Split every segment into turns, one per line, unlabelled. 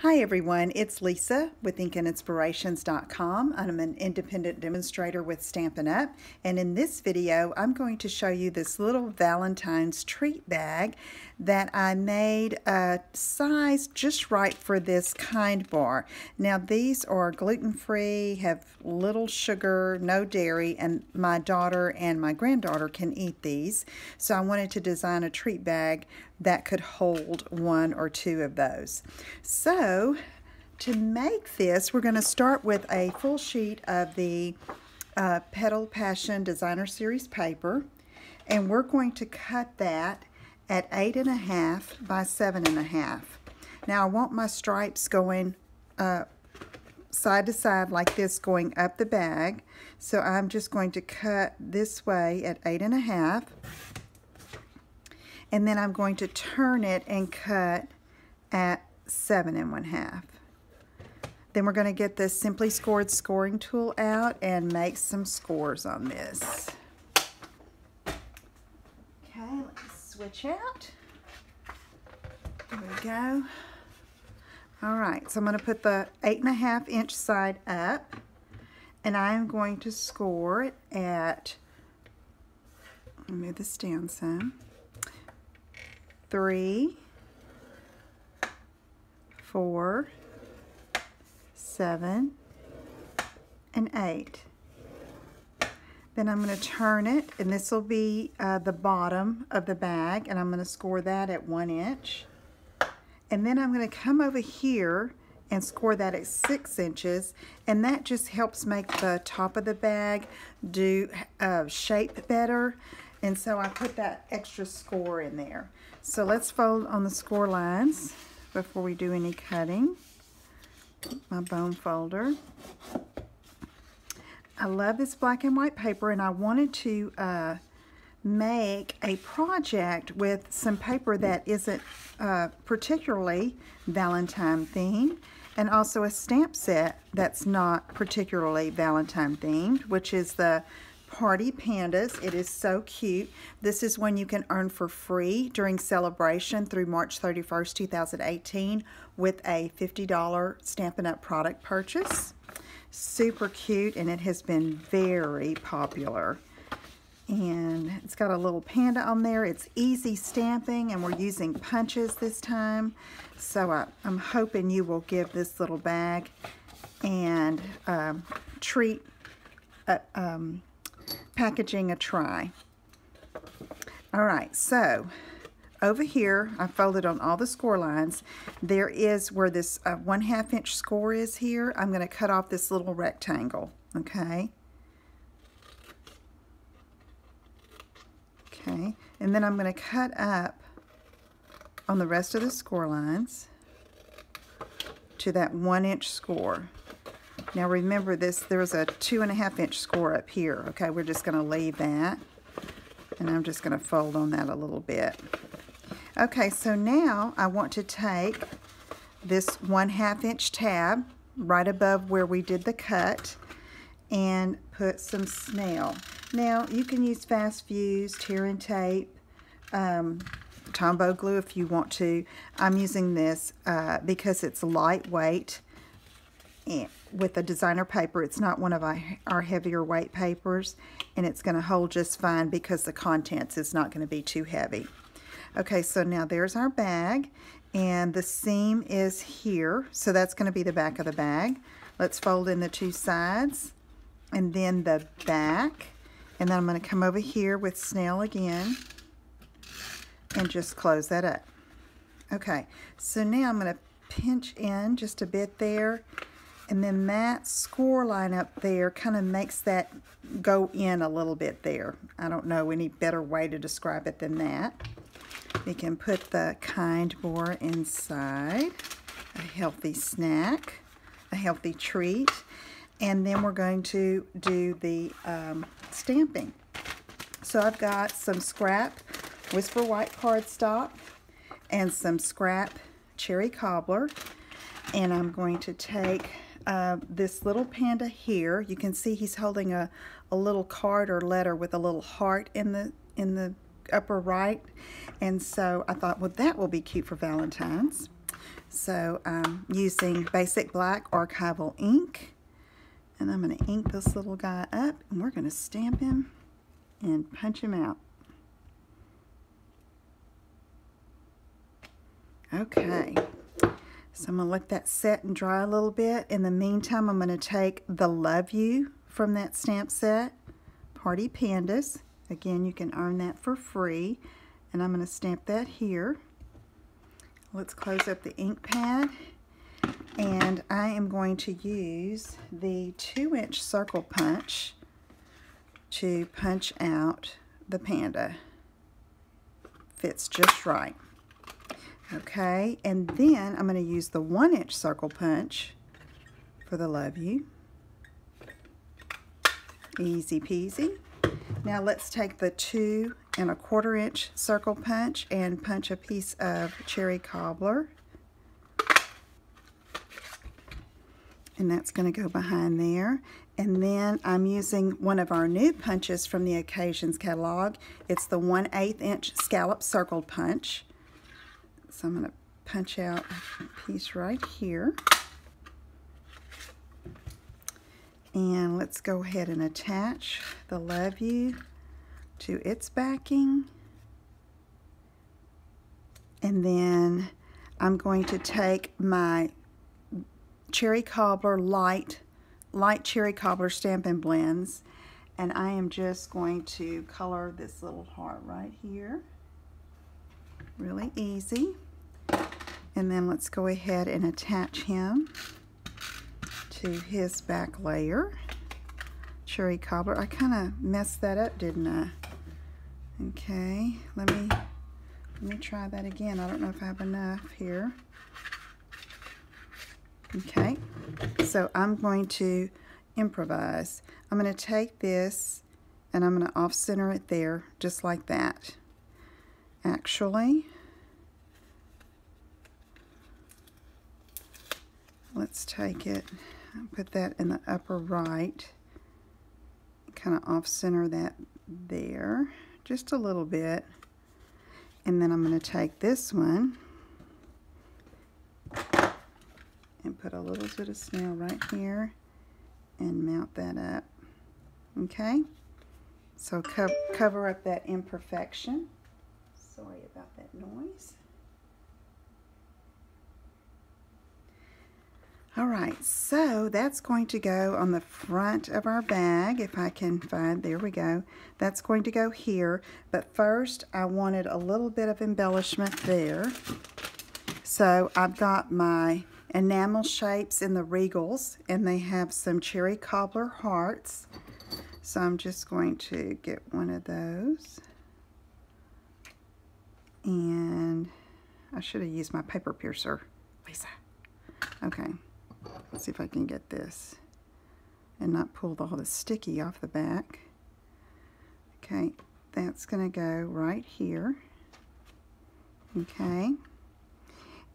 Hi everyone, it's Lisa with InkandInspirations.com. I'm an independent demonstrator with Stampin' Up! And in this video I'm going to show you this little Valentine's treat bag that I made sized just right for this kind bar. Now these are gluten-free, have little sugar, no dairy, and my daughter and my granddaughter can eat these. So I wanted to design a treat bag that could hold one or two of those. So to make this, we're going to start with a full sheet of the Petal Passion Designer Series paper, and we're going to cut that at 8.5 by 7.5. Now I want my stripes going side to side like this, going up the bag, so I'm just going to cut this way at 8.5. And then I'm going to turn it and cut at 7.5. Then we're going to get the Simply Scored scoring tool out and make some scores on this. Okay, let's switch out. There we go. All right, so I'm going to put the 8.5 inch side up, and I'm going to score it at, move this down some, 3, 4, 7, and 8. Then I'm going to turn it, and this will be the bottom of the bag, and I'm going to score that at 1 inch. And then I'm going to come over here and score that at 6 inches, and that just helps make the top of the bag do shape better. And so I put that extra score in there. So let's fold on the score lines before we do any cutting. My bone folder. I love this black and white paper, and I wanted to make a project with some paper that isn't particularly Valentine themed, and also a stamp set that's not particularly Valentine themed, which is the Party Pandas. It is so cute. This is one you can earn for free during celebration through March 31st, 2018 with a $50 Stampin' Up! Product purchase. Super cute, and it has been very popular. And it's got a little panda on there. It's easy stamping, and we're using punches this time. So I'm hoping you will give this little bag and treat packaging a try. All right, so over here I folded on all the score lines. There is where this 1/2 inch score is here. I'm going to cut off this little rectangle. Okay, and then I'm going to cut up on the rest of the score lines to that 1 inch score. Now remember this, there's a 2.5 inch score up here. Okay, we're just going to leave that, and I'm just going to fold on that a little bit. Okay, so now I want to take this 1/2 inch tab right above where we did the cut and put some snail. Now you can use fast fuse, tear and tape, Tombow glue if you want to. I'm using this because it's lightweight. And with the designer paper, it's not one of our heavier weight papers, and it's going to hold just fine because the contents is not going to be too heavy. Okay, so now there's our bag, and the seam is here, so that's going to be the back of the bag. Let's fold in the two sides and then the back, and then I'm going to come over here with snail again and just close that up. Okay, so now I'm going to pinch in just a bit there. And then that score line up there kind of makes that go in a little bit there. I don't know any better way to describe it than that. You can put the kind bar inside, a healthy snack, a healthy treat, and then we're going to do the stamping. So I've got some scrap Whisper White cardstock and some scrap cherry cobbler, and I'm going to take this little panda here. You can see he's holding a little card or letter with a little heart in the upper right, and so I thought, well, that will be cute for Valentine's. So I'm using basic black archival ink, and I'm going to ink this little guy up, and we're going to stamp him and punch him out. Okay, so I'm going to let that set and dry a little bit. In the meantime, I'm going to take the Love You from that stamp set, Party Pandas. Again, you can earn that for free, and I'm going to stamp that here. Let's close up the ink pad, and I am going to use the 2-inch circle punch to punch out the panda. Fits just right. Okay, and then I'm going to use the 1-inch circle punch for the Love You. Easy peasy. Now let's take the 2 1/4-inch circle punch and punch a piece of cherry cobbler. And that's going to go behind there. And then I'm using one of our new punches from the Occasions catalog. It's the 1/8-inch scallop circle punch. So I'm going to punch out a piece right here. And let's go ahead and attach the Love You to its backing. And then I'm going to take my cherry cobbler, light cherry cobbler Stampin' Blends, and I am just going to color this little heart right here. Really easy. And then let's go ahead and attach him to his back layer. Cherry cobbler. I kind of messed that up, didn't I? Okay, let me try that again. I don't know if I have enough here. Okay, so I'm going to improvise. I'm going to take this and I'm going to off-center it there, just like that. Actually, let's take it and put that in the upper right. Kind of off-center that there, just a little bit. And then I'm going to take this one and put a little bit of snail right here and mount that up. Okay, so cover up that imperfection. Sorry about that noise. All right, so that's going to go on the front of our bag, if I can find, there we go. That's going to go here, but first I wanted a little bit of embellishment there. So I've got my enamel shapes in the Regals, and they have some cherry cobbler hearts. So I'm just going to get one of those. And I should have used my paper piercer, Lisa. Okay, let's see if I can get this and not pull all the sticky off the back. Okay, that's going to go right here. Okay,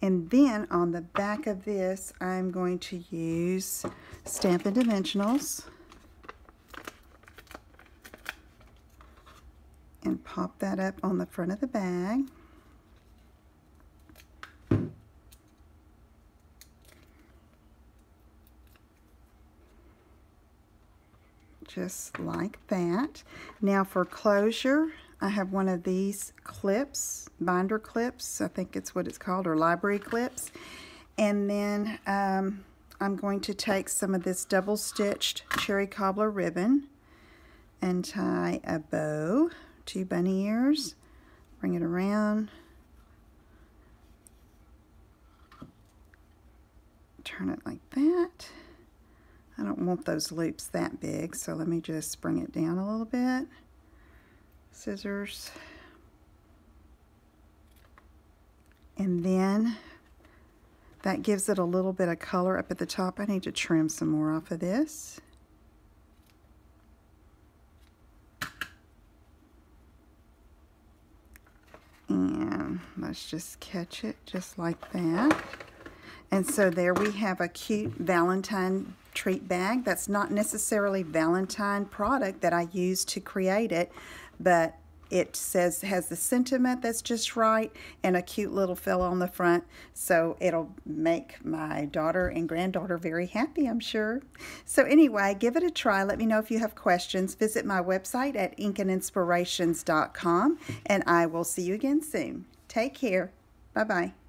and then on the back of this, I'm going to use Stampin' Dimensionals and pop that up on the front of the bag. Just like that. Now for closure, I have one of these clips, binder clips, I think it's what it's called, or library clips. And then I'm going to take some of this double-stitched cherry cobbler ribbon and tie a bow, 2 bunny ears, bring it around, turn it like that. I don't want those loops that big, so let me just bring it down a little bit. Scissors. And then that gives it a little bit of color up at the top. I need to trim some more off of this. And let's just catch it just like that. And so there we have a cute Valentine Treat Bag. That's not necessarily Valentine product that I used to create it, but it says has the sentiment that's just right and a cute little fellow on the front. So it'll make my daughter and granddaughter very happy, I'm sure. So anyway, give it a try. Let me know if you have questions. Visit my website at inkandinspirations.com, and I will see you again soon. Take care. Bye-bye.